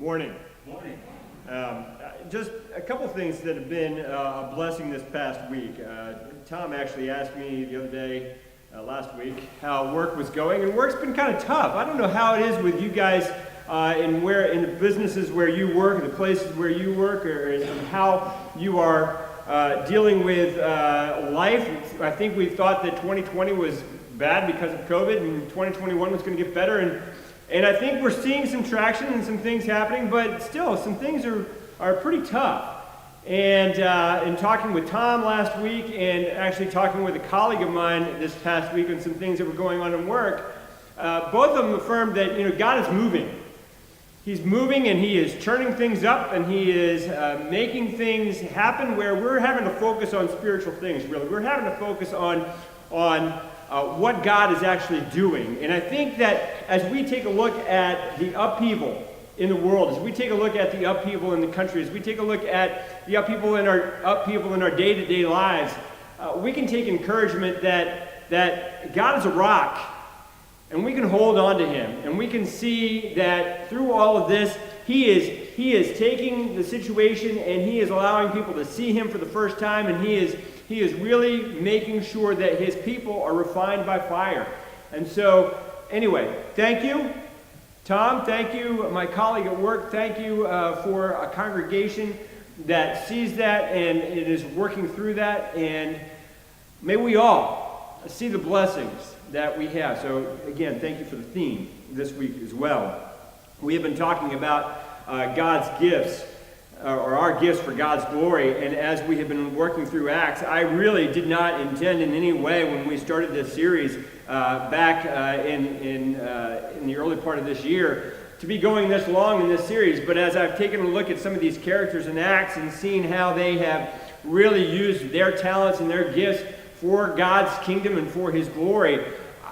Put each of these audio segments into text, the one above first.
Morning. Morning. Just a couple things that have been a blessing this past week. Tom actually asked me the other day, last week, how work was going, and work's been kind of tough. I don't know how it is with you guys in the businesses where you work, and the places where you work, or how you are dealing with life. I think we thought that 2020 was bad because of COVID, and 2021 was going to get better, and I think we're seeing some traction and some things happening, but still, some things are pretty tough. And in talking with Tom last week, and actually talking with a colleague of mine this past week on some things that were going on in work, both of them affirmed that God is moving. He's moving, and He is turning things up, and He is making things happen where we're having to focus on spiritual things, really. We're having to focus on what God is actually doing. And I think that as we take a look at the upheaval in the world, as we take a look at the upheaval in the country, as we take a look at the upheaval in our day-to-day lives, we can take encouragement that God is a rock, and we can hold on to Him, and we can see that through all of this, He is taking the situation, and He is allowing people to see Him for the first time, and He is really making sure that His people are refined by fire. And so, anyway, thank you, Tom. Thank you, my colleague at work. Thank you for a congregation that sees that and it is working through that. And may we all see the blessings that we have. So, again, thank you for the theme this week as well. We have been talking about God's gifts, or our gifts for God's glory, and as we have been working through Acts, I really did not intend in any way when we started this series back in the early part of this year to be going this long in this series, but as I've taken a look at some of these characters in Acts and seen how they have really used their talents and their gifts for God's kingdom and for His glory,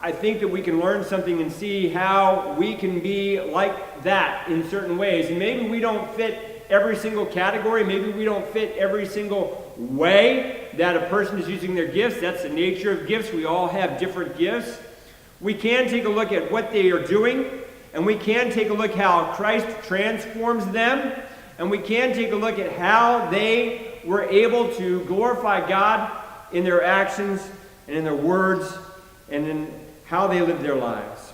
I think that we can learn something and see how we can be like that in certain ways. And maybe we don't fit every single category. Maybe we don't fit every single way that a person is using their gifts. That's the nature of gifts. We all have different gifts. We can take a look at what they are doing, and we can take a look how Christ transforms them, and we can take a look at how they were able to glorify God in their actions and in their words and in how they lived their lives.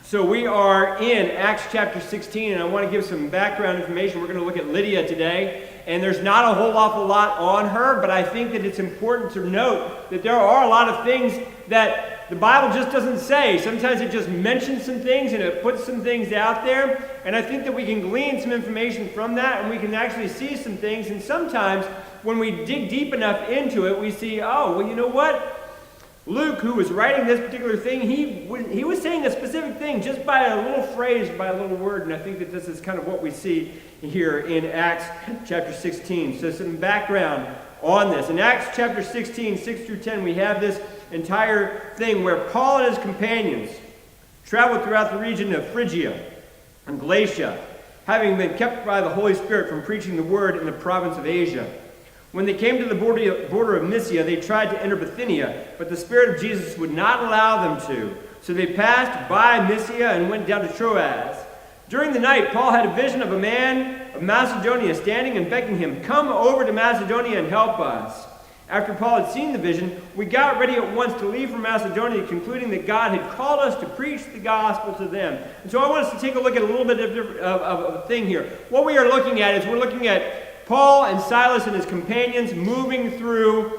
So we are in Acts chapter 16, and I want to give some background information. We're going to look at Lydia today, and there's not a whole awful lot on her, but I think that it's important to note that there are a lot of things that the Bible just doesn't say. Sometimes it just mentions some things, and it puts some things out there, and I think that we can glean some information from that, and we can actually see some things, and sometimes when we dig deep enough into it, we see, oh, well, you know what? Luke, who was writing this particular thing, he was saying a specific thing just by a little phrase, by a little word, and I think that this is kind of what we see here in Acts chapter 16. So some background on this. In Acts chapter 16, 6 through 10, we have this entire thing where Paul and his companions traveled throughout the region of Phrygia and Galatia, having been kept by the Holy Spirit from preaching the word in the province of Asia. When they came to the border of Mysia, they tried to enter Bithynia, but the Spirit of Jesus would not allow them to. So they passed by Mysia and went down to Troas. During the night, Paul had a vision of a man of Macedonia standing and begging him, "Come over to Macedonia and help us." After Paul had seen the vision, we got ready at once to leave for Macedonia, concluding that God had called us to preach the gospel to them. And so I want us to take a look at a little bit of a thing here. What we are looking at is we're looking at Paul and Silas and his companions moving through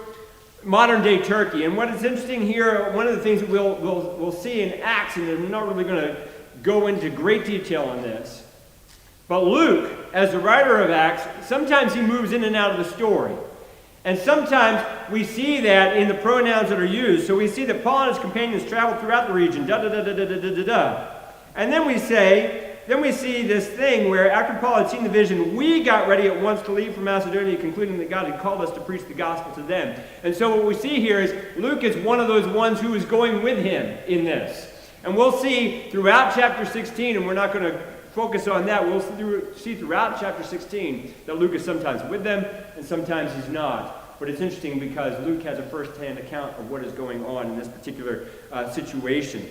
modern-day Turkey. And what is interesting here, one of the things that we'll see in Acts, and I'm not really going to go into great detail on this, but Luke, as the writer of Acts, sometimes he moves in and out of the story. And sometimes we see that in the pronouns that are used. So we see that Paul and his companions traveled throughout the region, da-da-da-da-da-da-da-da. And then we see this thing where after Paul had seen the vision, we got ready at once to leave for Macedonia, concluding that God had called us to preach the gospel to them. And so what we see here is Luke is one of those ones who is going with him in this. And we'll see throughout chapter 16, and we're not going to focus on that, we'll see throughout chapter 16 that Luke is sometimes with them and sometimes he's not. But it's interesting because Luke has a first-hand account of what is going on in this particular situation.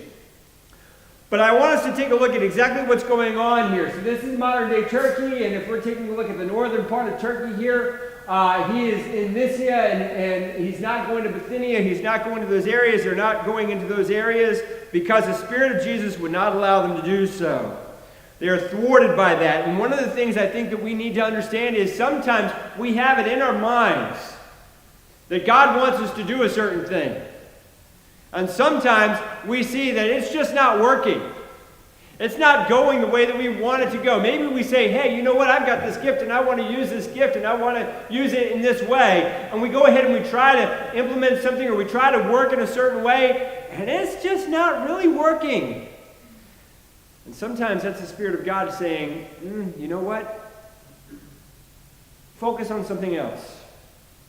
But I want us to take a look at exactly what's going on here. So this is modern-day Turkey, and if we're taking a look at the northern part of Turkey here, he is in Mysia, and he's not going to Bithynia. He's not going to those areas. They're not going into those areas because the Spirit of Jesus would not allow them to do so. They are thwarted by that. And one of the things I think that we need to understand is sometimes we have it in our minds that God wants us to do a certain thing. And sometimes we see that it's just not working. It's not going the way that we want it to go. Maybe we say, hey, you know what? I've got this gift and I want to use this gift and I want to use it in this way. And we go ahead and we try to implement something or we try to work in a certain way and it's just not really working. And sometimes that's the Spirit of God saying, you know what? Focus on something else.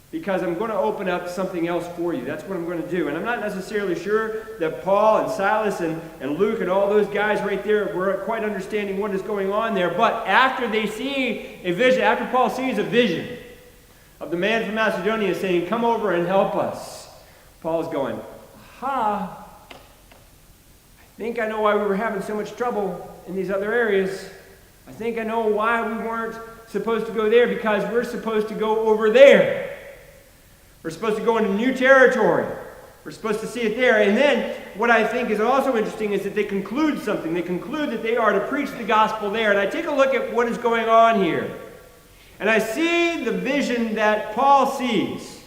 Because I'm going to open up something else for you. That's what I'm going to do. And I'm not necessarily sure that Paul and Silas and Luke and all those guys right there were quite understanding what is going on there. But after they see a vision, after Paul sees a vision of the man from Macedonia saying, come over and help us, Paul is going, aha, I think I know why we were having so much trouble in these other areas. I think I know why we weren't supposed to go there, because we're supposed to go over there. We're supposed to go into new territory. We're supposed to see it there. And then what I think is also interesting is that they conclude something. They conclude that they are to preach the gospel there. And I take a look at what is going on here. And I see the vision that Paul sees.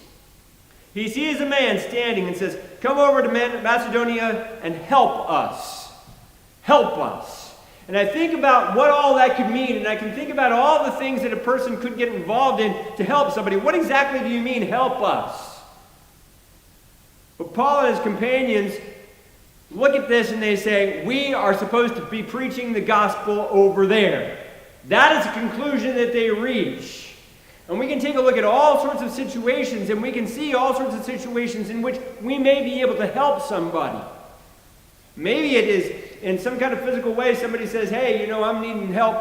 He sees a man standing and says, come over to Macedonia and help us. Help us. And I think about what all that could mean, and I can think about all the things that a person could get involved in to help somebody. What exactly do you mean, help us? But Paul and his companions look at this and they say, we are supposed to be preaching the gospel over there. That is the conclusion that they reach. And we can take a look at all sorts of situations, and we can see all sorts of situations in which we may be able to help somebody. Maybe it is in some kind of physical way. Somebody says, hey, you know, I'm needing help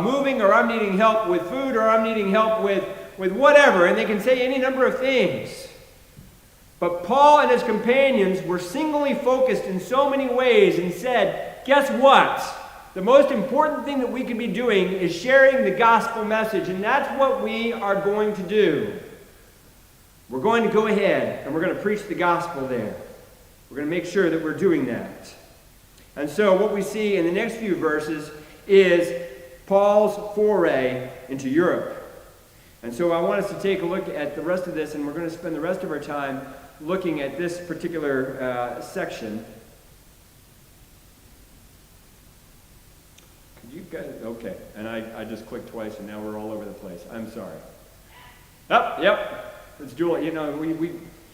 moving, or I'm needing help with food, or I'm needing help with whatever. And they can say any number of things. But Paul and his companions were singly focused in so many ways and said, guess what? The most important thing that we can be doing is sharing the gospel message. And that's what we are going to do. We're going to go ahead and we're going to preach the gospel there. We're going to make sure that we're doing that. And so what we see in the next few verses is Paul's foray into Europe. And so I want us to take a look at the rest of this, and we're going to spend the rest of our time looking at this particular section. Could you guys, okay, and I just clicked twice, and now we're all over the place. I'm sorry. Oh, yep, it's dual. You know, we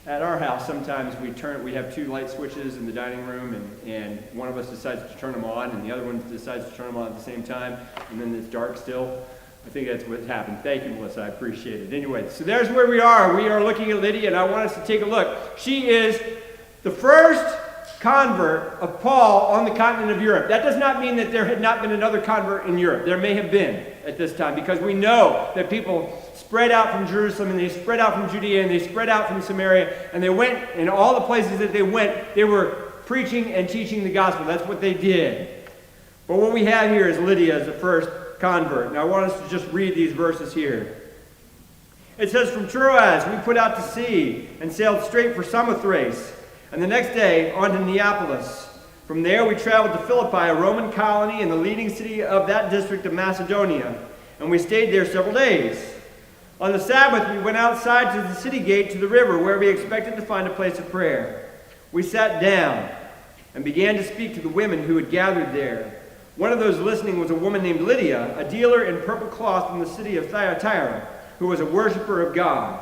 at our house, sometimes we have two light switches in the dining room, and one of us decides to turn them on, and the other one decides to turn them on at the same time, and then it's dark still. I think that's what happened. Thank you, Melissa. I appreciate it. Anyway, so there's where we are. We are looking at Lydia, and I want us to take a look. She is the first convert of Paul on the continent of Europe. That does not mean that there had not been another convert in Europe. There may have been at this time, because we know that people spread out from Jerusalem, and they spread out from Judea, and they spread out from Samaria, and they went in all the places that they went. They were preaching and teaching the gospel. That's what they did. But what we have here is Lydia as the first convert. Now I want us to just read these verses here. It says, from Troas we put out to sea and sailed straight for Samothrace, and the next day on to Neapolis. From there we traveled to Philippi, a Roman colony and the leading city of that district of Macedonia, and we stayed there several days. On the Sabbath we went outside to the city gate to the river, where we expected to find a place of prayer. We sat down and began to speak to the women who had gathered there. One of those listening was a woman named Lydia, a dealer in purple cloth from the city of Thyatira, who was a worshiper of God.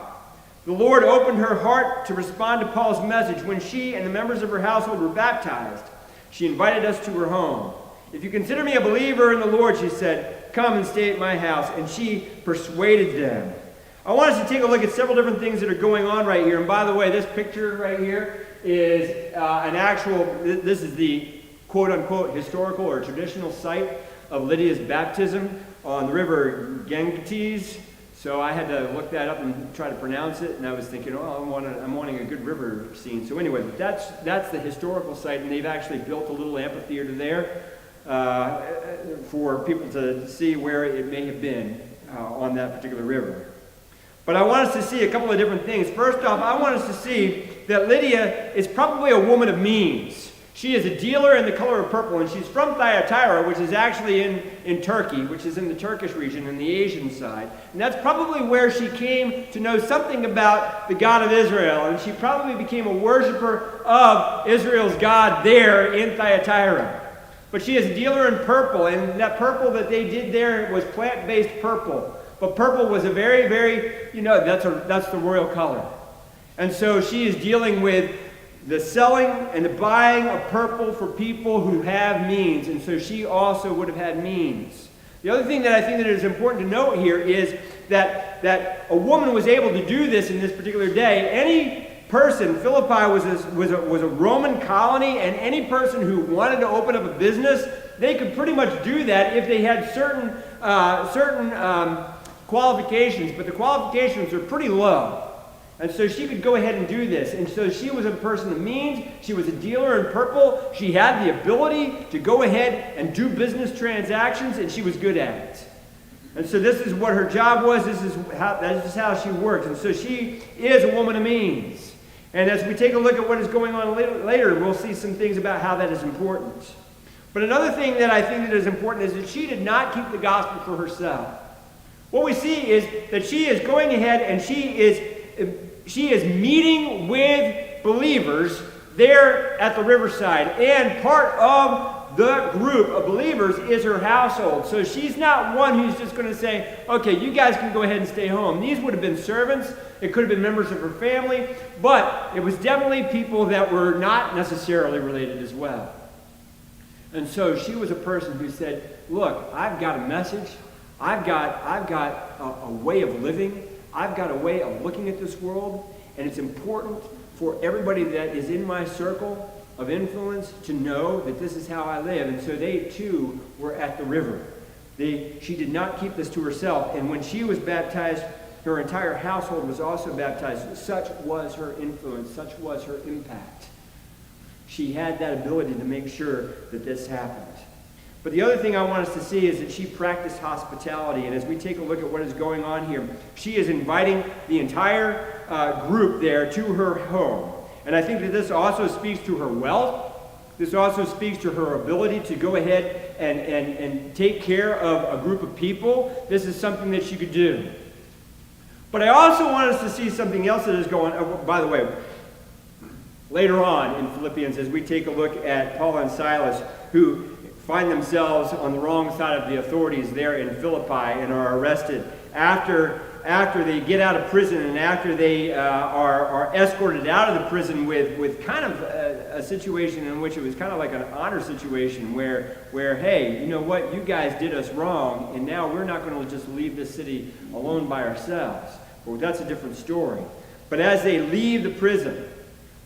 The Lord opened her heart to respond to Paul's message. When she and the members of her household were baptized, she invited us to her home. If you consider me a believer in the Lord, she said, come and stay at my house. And she persuaded them. I want us to take a look at several different things that are going on right here. And by the way, this picture right here is this is the quote-unquote historical or traditional site of Lydia's baptism on the river Ganges. So I had to look that up and try to pronounce it, and I was thinking, oh, I'm wanting a good river scene. So anyway, that's the historical site, and they've actually built a little amphitheater there for people to see where it may have been on that particular river. But I want us to see a couple of different things. First off, I want us to see that Lydia is probably a woman of means. She is a dealer in the color of purple, and she's from Thyatira, which is actually in Turkey, which is in the Turkish region, in the Asian side. And that's probably where she came to know something about the God of Israel, and she probably became a worshiper of Israel's God there in Thyatira. But she is a dealer in purple, and that purple that they did there was plant-based purple. But purple was a very, very, that's the royal color. And so she is dealing with the selling and the buying of purple for people who have means. And so she also would have had means. The other thing that I think that is important to note here is that a woman was able to do this in this particular day. Any person, Philippi was a Roman colony, and any person who wanted to open up a business, they could pretty much do that if they had certain qualifications, but the qualifications are pretty low. And so she could go ahead and do this. And so she was a person of means. She was a dealer in purple. She had the ability to go ahead and do business transactions, and she was good at it. And so this is what her job was. This is how she worked. And so she is a woman of means. And as we take a look at what is going on later, we'll see some things about how that is important. But another thing that I think that is important is that she did not keep the gospel for herself. What we see is that she is going ahead and she is meeting with believers there at the riverside. And part of the group of believers is her household. So she's not one who's just going to say, okay, you guys can go ahead and stay home. These would have been servants. It could have been members of her family. But it was definitely people that were not necessarily related as well. And so she was a person who said, look, I've got a message. I've got a way of living. I've got a way of looking at this world, and it's important for everybody that is in my circle of influence to know that this is how I live. And so they too were at the river. She did not keep this to herself, and when she was baptized, her entire household was also baptized. Such was her influence, such was her impact. She had that ability to make sure that this happened. But the other thing I want us to see is that she practiced hospitality. And as we take a look at what is going on here, she is inviting the entire group there to her home. And I think that this also speaks to her wealth. This also speaks to her ability to go ahead and take care of a group of people. This is something that she could do. But I also want us to see something else that is going on. By the way, later on in Philippians, as we take a look at Paul and Silas, who find themselves on the wrong side of the authorities there in Philippi and are arrested after they get out of prison and after they are escorted out of the prison with kind of a situation in which it was kind of like an honor situation where hey, you know what, you guys did us wrong, and now we're not going to just leave this city alone by ourselves. Well, that's a different story. But as they leave the prison,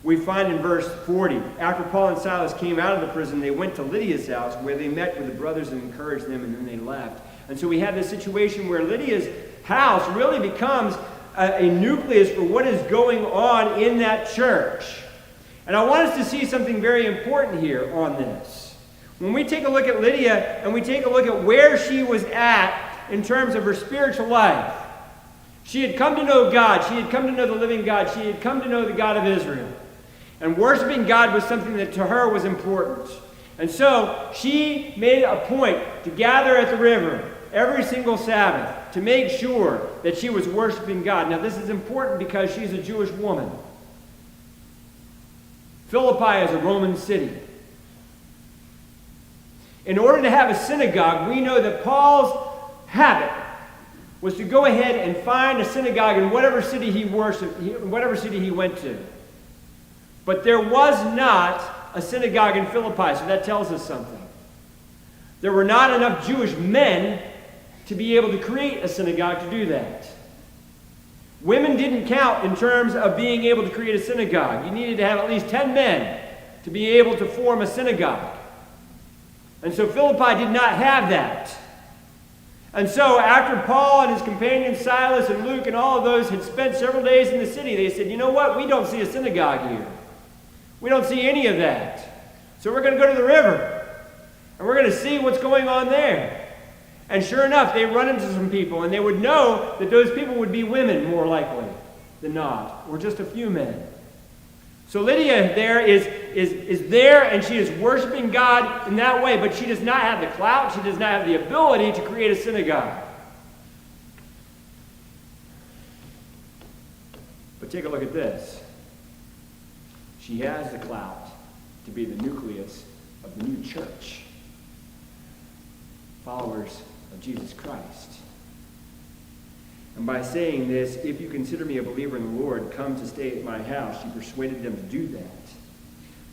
we find in verse 40, after Paul and Silas came out of the prison, they went to Lydia's house where they met with the brothers and encouraged them, and then they left. And so we have this situation where Lydia's house really becomes a nucleus for what is going on in that church. And I want us to see something very important here on this. When we take a look at Lydia and we take a look at where she was at in terms of her spiritual life, she had come to know God. She had come to know the living God. She had come to know the God of Israel. And worshiping God was something that to her was important. And so she made a point to gather at the river every single Sabbath to make sure that she was worshiping God. Now this is important because she's a Jewish woman. Philippi is a Roman city. In order to have a synagogue, we know that Paul's habit was to go ahead and find a synagogue in whatever city he worshiped, whatever city he went to. But there was not a synagogue in Philippi, so that tells us something. There were not enough Jewish men to be able to create a synagogue to do that. Women didn't count in terms of being able to create a synagogue. You needed to have at least 10 men to be able to form a synagogue. And so Philippi did not have that. And so after Paul and his companions Silas and Luke and all of those had spent several days in the city, they said, you know what? We don't see a synagogue here. We don't see any of that. So we're going to go to the river. And we're going to see what's going on there. And sure enough, they run into some people. And they would know that those people would be women more likely than not. Or just a few men. So Lydia there is there, and she is worshiping God in that way, but she does not have the clout, she does not have the ability to create a synagogue. But take a look at this. She has the clout to be the nucleus of the new church. Followers of Jesus Christ. And by saying this, if you consider me a believer in the Lord, come to stay at my house. She persuaded them to do that.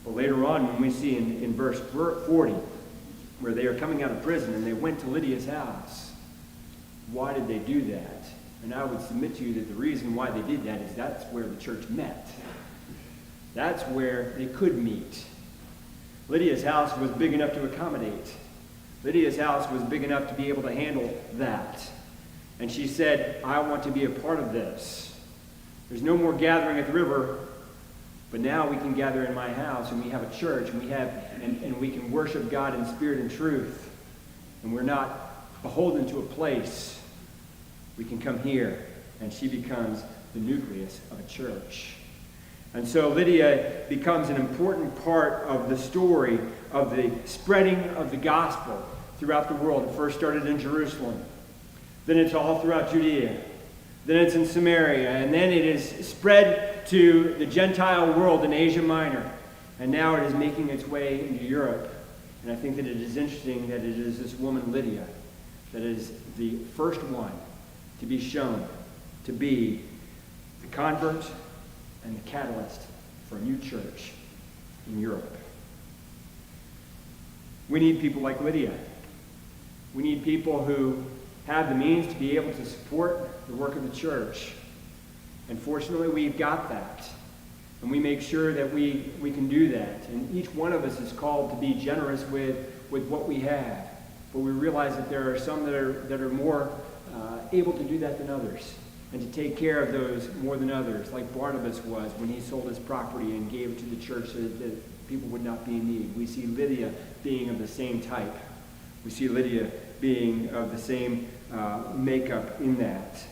But later on, when we see in verse 40, where they are coming out of prison and they went to Lydia's house, why did they do that? And I would submit to you that the reason why they did that is that's where the church met. That's where they could meet. Lydia's house was big enough to accommodate. Lydia's house was big enough to be able to handle that. And she said, I want to be a part of this. There's no more gathering at the river, but now we can gather in my house, and we have a church, and we can worship God in spirit and truth. And we're not beholden to a place. We can come here, and she becomes the nucleus of a church. And so Lydia becomes an important part of the story of the spreading of the gospel throughout the world. It first started in Jerusalem. Then it's all throughout Judea. Then it's in Samaria. And then it is spread to the Gentile world in Asia Minor. And now it is making its way into Europe. And I think that it is interesting that it is this woman, Lydia, that is the first one to be shown to be the convert and the catalyst for a new church in Europe. We need people like Lydia. We need people who have the means to be able to support the work of the church. And fortunately, we've got that. And we make sure that we can do that. And each one of us is called to be generous with what we have. But we realize that there are some that are more able to do that than others. And to take care of those more than others, like Barnabas was when he sold his property and gave it to the church so that people would not be in need. We see Lydia being of the same type. We see Lydia being of the same makeup in that.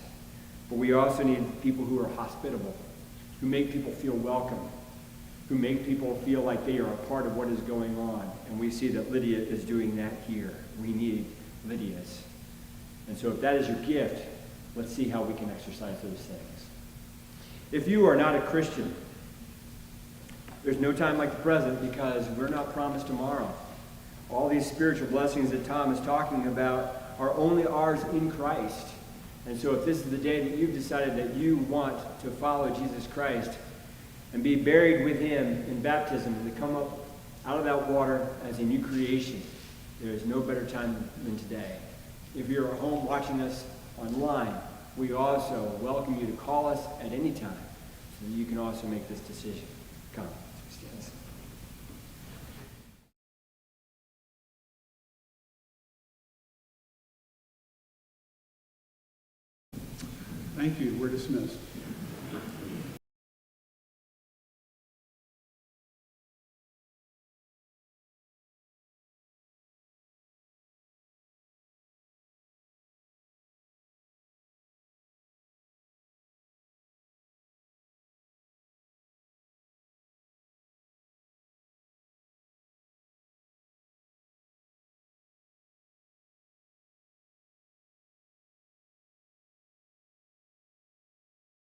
But we also need people who are hospitable, who make people feel welcome, who make people feel like they are a part of what is going on. And we see that Lydia is doing that here. We need Lydias. And so if that is your gift, let's see how we can exercise those things. If you are not a Christian, there's no time like the present because we're not promised tomorrow. All these spiritual blessings that Tom is talking about are only ours in Christ. And so if this is the day that you've decided that you want to follow Jesus Christ and be buried with him in baptism and to come up out of that water as a new creation, there is no better time than today. If you're at home watching us online, we also welcome you to call us at any time so that you can also make this decision. Come. Stand. Thank you. We're dismissed.